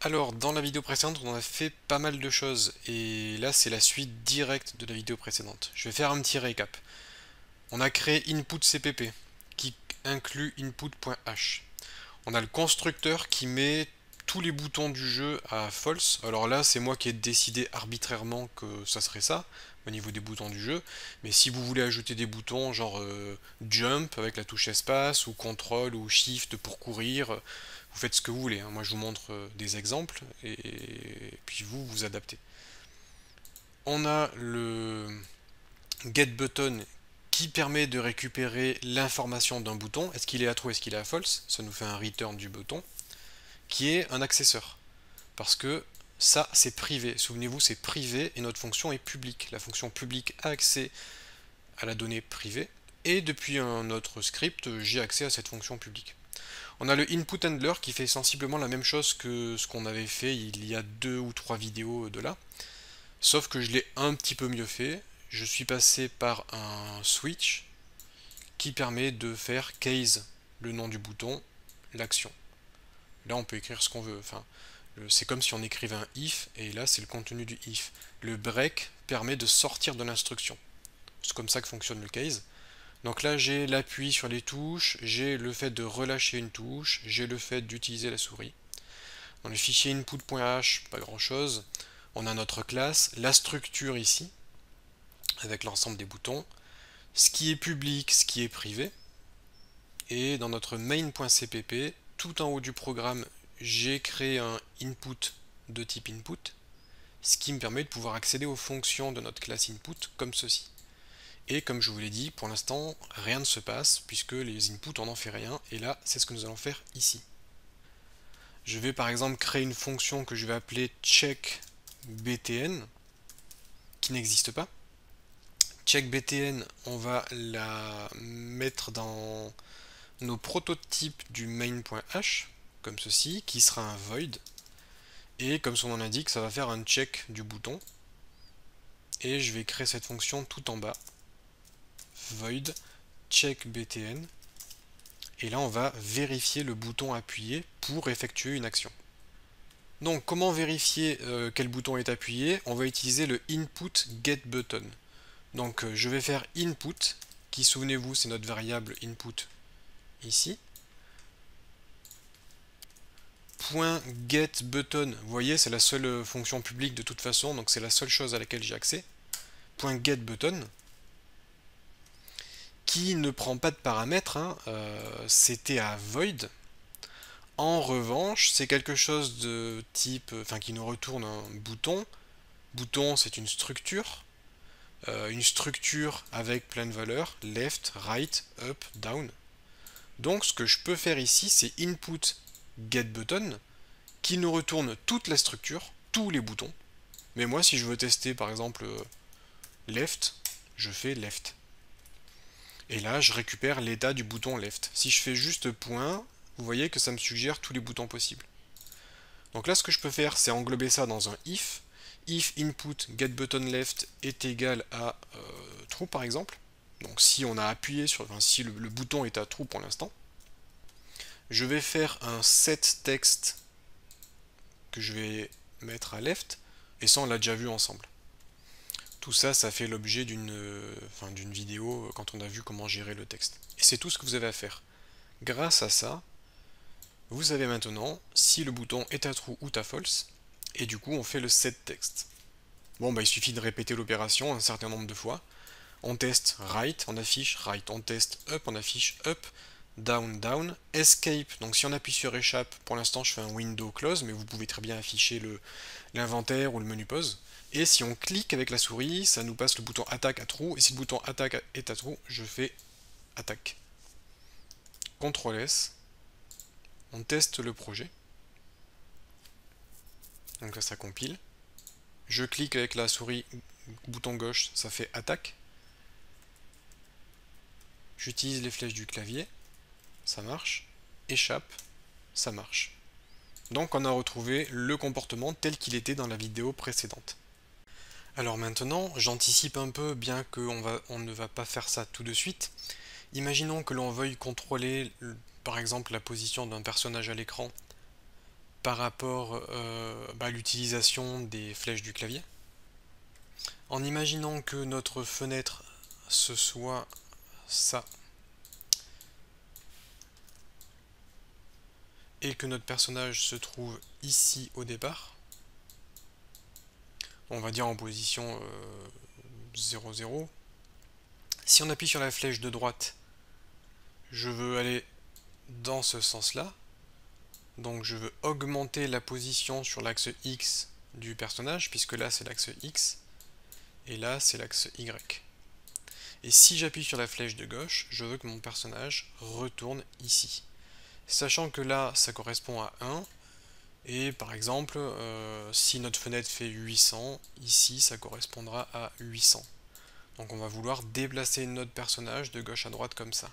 Alors, dans la vidéo précédente, on a fait pas mal de choses, et là, c'est la suite directe de la vidéo précédente. Je vais faire un petit récap. On a créé input CPP, qui inclut input.h. On a le constructeur qui met tous les boutons du jeu à false. Alors là, c'est moi qui ai décidé arbitrairement que ça serait ça, au niveau des boutons du jeu. Mais si vous voulez ajouter des boutons, genre jump avec la touche espace, ou control, ou shift pour courir, vous faites ce que vous voulez, hein. Moi je vous montre des exemples et puis vous adaptez. On a le get button qui permet de récupérer l'information d'un bouton. Est-ce qu'il est à true, est-ce qu'il est à false? Ça nous fait un return du bouton qui est un accesseur. Parce que ça c'est privé. Souvenez-vous, c'est privé et notre fonction est publique. La fonction publique a accès à la donnée privée et depuis un autre script, j'ai accès à cette fonction publique. On a le input handler qui fait sensiblement la même chose que ce qu'on avait fait il y a 2 ou 3 vidéos de là. Sauf que je l'ai un petit peu mieux fait. Je suis passé par un switch qui permet de faire case, le nom du bouton, l'action. Là on peut écrire ce qu'on veut. Enfin, c'est comme si on écrivait un if, et là c'est le contenu du if. Le break permet de sortir de l'instruction. C'est comme ça que fonctionne le case. Donc là j'ai l'appui sur les touches, j'ai le fait de relâcher une touche, j'ai le fait d'utiliser la souris. Dans le fichier input.h, pas grand chose. On a notre classe, la structure ici, avec l'ensemble des boutons, ce qui est public, ce qui est privé. Et dans notre main.cpp, tout en haut du programme, j'ai créé un input de type input, ce qui me permet de pouvoir accéder aux fonctions de notre classe input comme ceci. Et comme je vous l'ai dit, pour l'instant, rien ne se passe, puisque les inputs on n'en fait rien, et là, c'est ce que nous allons faire ici. Je vais par exemple créer une fonction que je vais appeler checkBTN, qui n'existe pas. CheckBTN, on va la mettre dans nos prototypes du main.h, comme ceci, qui sera un void, et comme son nom l'indique, ça va faire un check du bouton, et je vais créer cette fonction tout en bas, void checkBTN, et là on va vérifier le bouton appuyé pour effectuer une action. Donc comment vérifier quel bouton est appuyé? On va utiliser le input get button. Donc je vais faire input, qui souvenez-vous c'est notre variable input ici. .get button, vous voyez c'est la seule fonction publique de toute façon, donc c'est la seule chose à laquelle j'ai accès. .get button, qui ne prend pas de paramètres, hein, c'était à void. En revanche, c'est quelque chose de type, enfin qui nous retourne un bouton. Bouton, c'est une structure avec plein de valeurs, left, right, up, down. Donc ce que je peux faire ici, c'est input get button, qui nous retourne toute la structure, tous les boutons. Mais moi, si je veux tester par exemple left, je fais left. Et là, je récupère l'état du bouton left. Si je fais juste point, vous voyez que ça me suggère tous les boutons possibles. Donc là, ce que je peux faire, c'est englober ça dans un if. If input get button left est égal à true par exemple. Donc si on a appuyé sur, enfin, si le bouton est à true pour l'instant, je vais faire un set text que je vais mettre à left, et ça on l'a déjà vu ensemble. Tout ça, ça fait l'objet d'une vidéo quand on a vu comment gérer le texte. Et c'est tout ce que vous avez à faire. Grâce à ça, vous savez maintenant si le bouton est à true ou à false, et du coup on fait le set text. Bon bah il suffit de répéter l'opération un certain nombre de fois. On teste right, on affiche right, on teste up, on affiche up, down, down, escape, donc si on appuie sur échappe, pour l'instant je fais un window close, mais vous pouvez très bien afficher l'inventaire ou le menu pause. Et si on clique avec la souris, ça nous passe le bouton attaque à true, et si le bouton attaque est à true, je fais attaque. CTRL S, on teste le projet. Donc là ça compile. Je clique avec la souris, bouton gauche, ça fait attaque. J'utilise les flèches du clavier, ça marche. Échappe, ça marche. Donc on a retrouvé le comportement tel qu'il était dans la vidéo précédente. Alors maintenant, j'anticipe un peu, bien qu'on ne va pas faire ça tout de suite. Imaginons que l'on veuille contrôler, par exemple, la position d'un personnage à l'écran par rapport à l'utilisation des flèches du clavier. En imaginant que notre fenêtre ce soit ça et que notre personnage se trouve ici au départ, on va dire en position 0, 0. Si on appuie sur la flèche de droite, je veux aller dans ce sens-là. Donc je veux augmenter la position sur l'axe X du personnage, puisque là c'est l'axe X, et là c'est l'axe Y. Et si j'appuie sur la flèche de gauche, je veux que mon personnage retourne ici. Sachant que là ça correspond à 1, et par exemple, si notre fenêtre fait 800, ici ça correspondra à 800. Donc on va vouloir déplacer notre personnage de gauche à droite comme ça.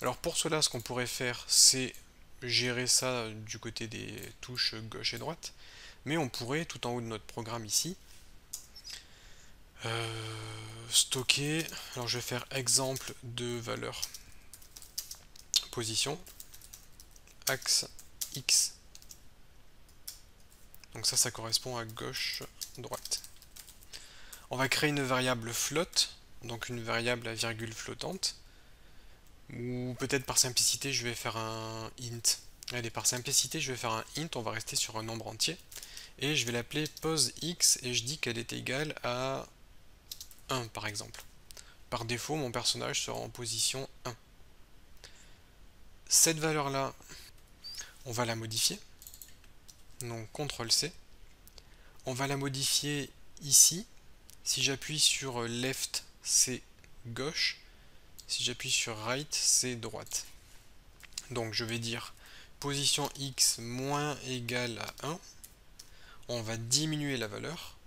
Alors pour cela, ce qu'on pourrait faire, c'est gérer ça du côté des touches gauche et droite, mais on pourrait, tout en haut de notre programme ici, stocker, alors je vais faire exemple de valeur position, axe X. Donc ça correspond à gauche, droite. On va créer une variable float, donc une variable à virgule flottante, ou peut-être par simplicité je vais faire un int. Allez, par simplicité je vais faire un int, on va rester sur un nombre entier, et je vais l'appeler poseX, et je dis qu'elle est égale à 1 par exemple. Par défaut, mon personnage sera en position 1. Cette valeur-là, on va la modifier. Donc CTRL-C. On va la modifier ici. Si j'appuie sur left, c'est gauche. Si j'appuie sur right, c'est droite. Donc je vais dire position x moins égale à 1. On va diminuer la valeur.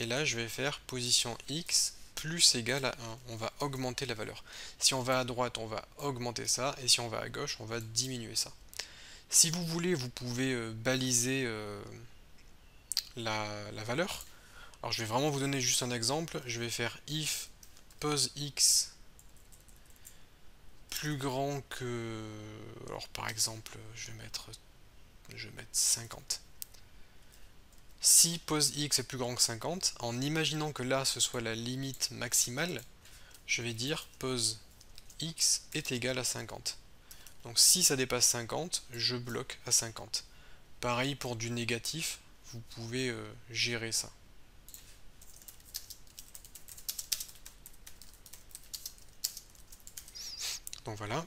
Et là, je vais faire position x plus égale à 1. On va augmenter la valeur. Si on va à droite, on va augmenter ça. Et si on va à gauche, on va diminuer ça. Si vous voulez, vous pouvez baliser la valeur. Alors je vais vraiment vous donner juste un exemple. Je vais faire if poseX plus grand que... Alors par exemple, je vais mettre 50. Si poseX est plus grand que 50, en imaginant que là ce soit la limite maximale, je vais dire poseX est égal à 50. Donc si ça dépasse 50, je bloque à 50. Pareil pour du négatif, vous pouvez gérer ça. Donc voilà.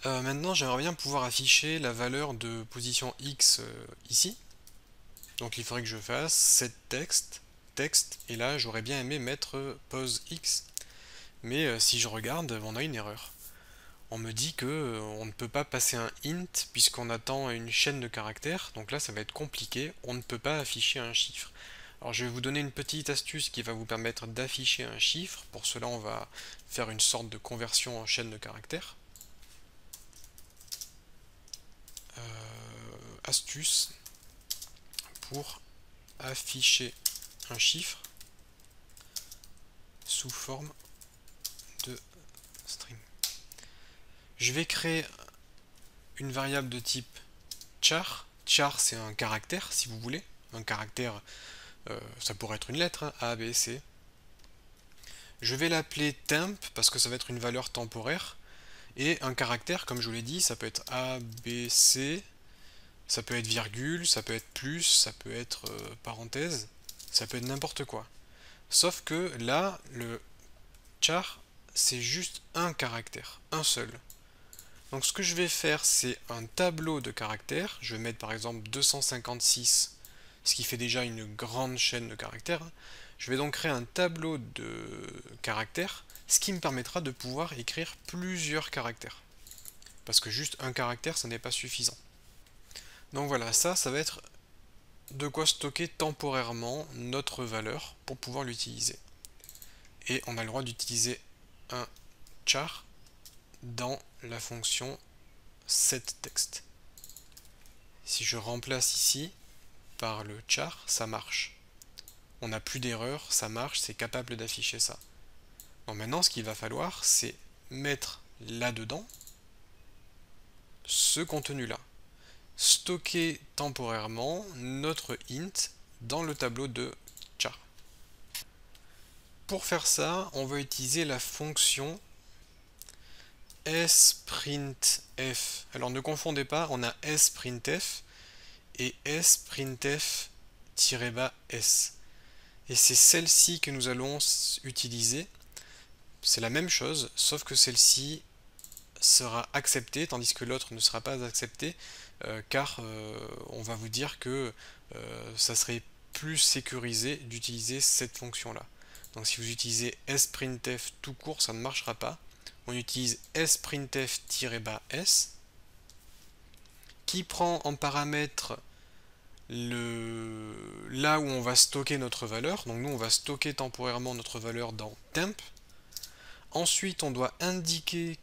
Maintenant j'aimerais bien pouvoir afficher la valeur de position X ici. Donc il faudrait que je fasse set text, et là j'aurais bien aimé mettre poseX. Mais si je regarde, on a une erreur. On me dit que on ne peut pas passer un int puisqu'on attend une chaîne de caractères. Donc là ça va être compliqué, on ne peut pas afficher un chiffre. Alors je vais vous donner une petite astuce qui va vous permettre d'afficher un chiffre. Pour cela on va faire une sorte de conversion en chaîne de caractères. Astuce pour afficher un chiffre sous forme de string. Je vais créer une variable de type char. Char c'est un caractère si vous voulez. Un caractère, ça pourrait être une lettre, hein, A, B, C. Je vais l'appeler temp parce que ça va être une valeur temporaire. Et un caractère, comme je vous l'ai dit, ça peut être A, B, C, ça peut être virgule, ça peut être plus, ça peut être parenthèse, ça peut être n'importe quoi. Sauf que là, le char, c'est juste un caractère, un seul. Donc ce que je vais faire, c'est un tableau de caractères. Je vais mettre par exemple 256, ce qui fait déjà une grande chaîne de caractères. Je vais donc créer un tableau de caractères, ce qui me permettra de pouvoir écrire plusieurs caractères. Parce que juste un caractère, ça n'est pas suffisant. Donc voilà, ça va être de quoi stocker temporairement notre valeur pour pouvoir l'utiliser. Et on a le droit d'utiliser un char dans la fonction setText. Si je remplace ici par le char, ça marche. On n'a plus d'erreur, ça marche, c'est capable d'afficher ça. Donc maintenant, ce qu'il va falloir, c'est mettre là-dedans ce contenu-là. stocker temporairement notre int dans le tableau de char. Pour faire ça, on va utiliser la fonction sprintf. Alors ne confondez pas, on a sprintf et sprintf-s. Et c'est celle-ci que nous allons utiliser. C'est la même chose, sauf que celle-ci sera acceptée, tandis que l'autre ne sera pas acceptée, car on va vous dire que ça serait plus sécurisé d'utiliser cette fonction-là. Donc si vous utilisez sprintf tout court, ça ne marchera pas. On utilise sprintf-s qui prend en paramètre là où on va stocker notre valeur. Donc nous on va stocker temporairement notre valeur dans temp. Ensuite on doit indiquer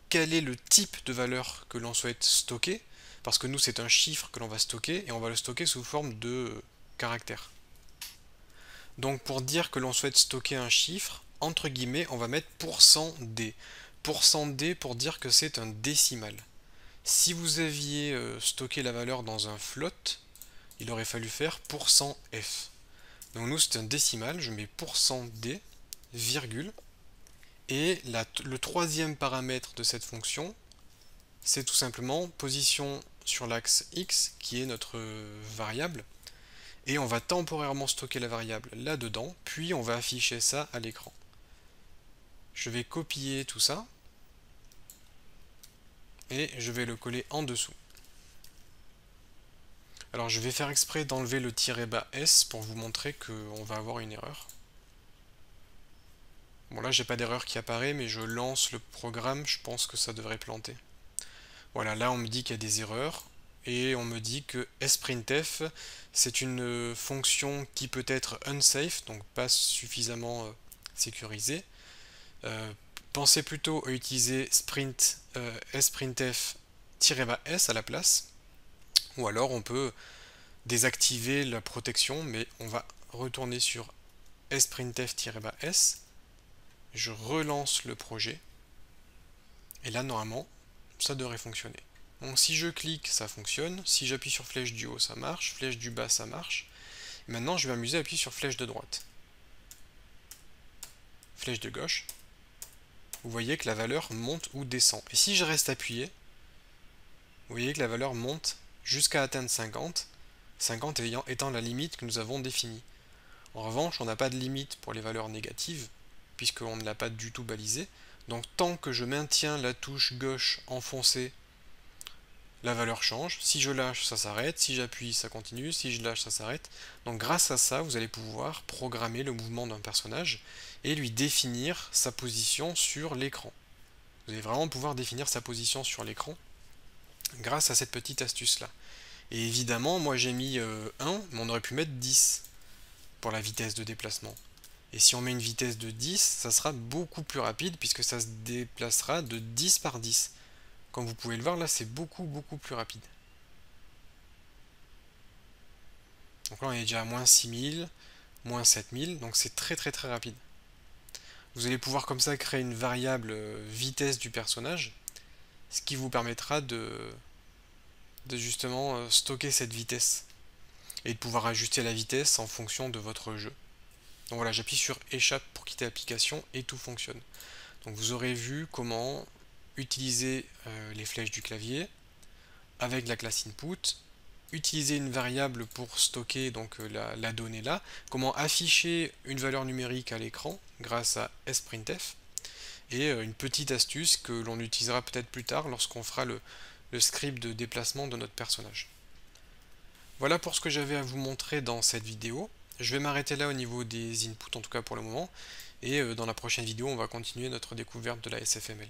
quel est le type de valeur que l'on souhaite stocker, parce que nous c'est un chiffre que l'on va stocker et on va le stocker sous forme de caractère. Donc pour dire que l'on souhaite stocker un chiffre, entre guillemets, on va mettre %d. %d pour dire que c'est un décimal. Si vous aviez stocké la valeur dans un float, il aurait fallu faire %f. Donc nous c'est un décimal, je mets %d, virgule, et le troisième paramètre de cette fonction, c'est tout simplement position sur l'axe x, qui est notre variable, et on va temporairement stocker la variable là-dedans, puis on va afficher ça à l'écran. Je vais copier tout ça, et je vais le coller en dessous. Alors je vais faire exprès d'enlever le -s pour vous montrer qu'on va avoir une erreur. Bon là j'ai pas d'erreur qui apparaît, mais je lance le programme, je pense que ça devrait planter. Voilà, là on me dit qu'il y a des erreurs, et on me dit que sprintf c'est une fonction qui peut être unsafe, donc pas suffisamment sécurisée. Pensez plutôt à utiliser sprintf-s à la place, ou alors on peut désactiver la protection, mais on va retourner sur sprintf-s, je relance le projet, et là normalement ça devrait fonctionner. Donc si je clique, ça fonctionne, si j'appuie sur flèche du haut, ça marche, flèche du bas, ça marche. Et maintenant je vais m'amuser à appuyer sur flèche de droite. Flèche de gauche. Vous voyez que la valeur monte ou descend. Et si je reste appuyé, vous voyez que la valeur monte jusqu'à atteindre 50, 50 étant la limite que nous avons définie. En revanche, on n'a pas de limite pour les valeurs négatives, puisqu'on ne l'a pas du tout balisé. Donc tant que je maintiens la touche gauche enfoncée, la valeur change. Si je lâche, ça s'arrête. Si j'appuie, ça continue. Si je lâche, ça s'arrête. Donc grâce à ça, vous allez pouvoir programmer le mouvement d'un personnage et lui définir sa position sur l'écran. Vous allez vraiment pouvoir définir sa position sur l'écran grâce à cette petite astuce-là. Et évidemment, moi j'ai mis 1, mais on aurait pu mettre 10 pour la vitesse de déplacement. Et si on met une vitesse de 10, ça sera beaucoup plus rapide puisque ça se déplacera de 10 par 10. Comme vous pouvez le voir, là c'est beaucoup plus rapide. Donc là on est déjà à moins 6000, moins 7000, donc c'est très rapide. Vous allez pouvoir comme ça créer une variable vitesse du personnage, ce qui vous permettra de justement stocker cette vitesse et de pouvoir ajuster la vitesse en fonction de votre jeu. Donc voilà, j'appuie sur échappe pour quitter l'application et tout fonctionne. Donc vous aurez vu comment utiliser les flèches du clavier avec la classe input, utiliser une variable pour stocker donc la donnée là, comment afficher une valeur numérique à l'écran grâce à sprintf, et une petite astuce que l'on utilisera peut-être plus tard lorsqu'on fera le script de déplacement de notre personnage. Voilà pour ce que j'avais à vous montrer dans cette vidéo. Je vais m'arrêter là au niveau des inputs, en tout cas pour le moment, et dans la prochaine vidéo on va continuer notre découverte de la SFML.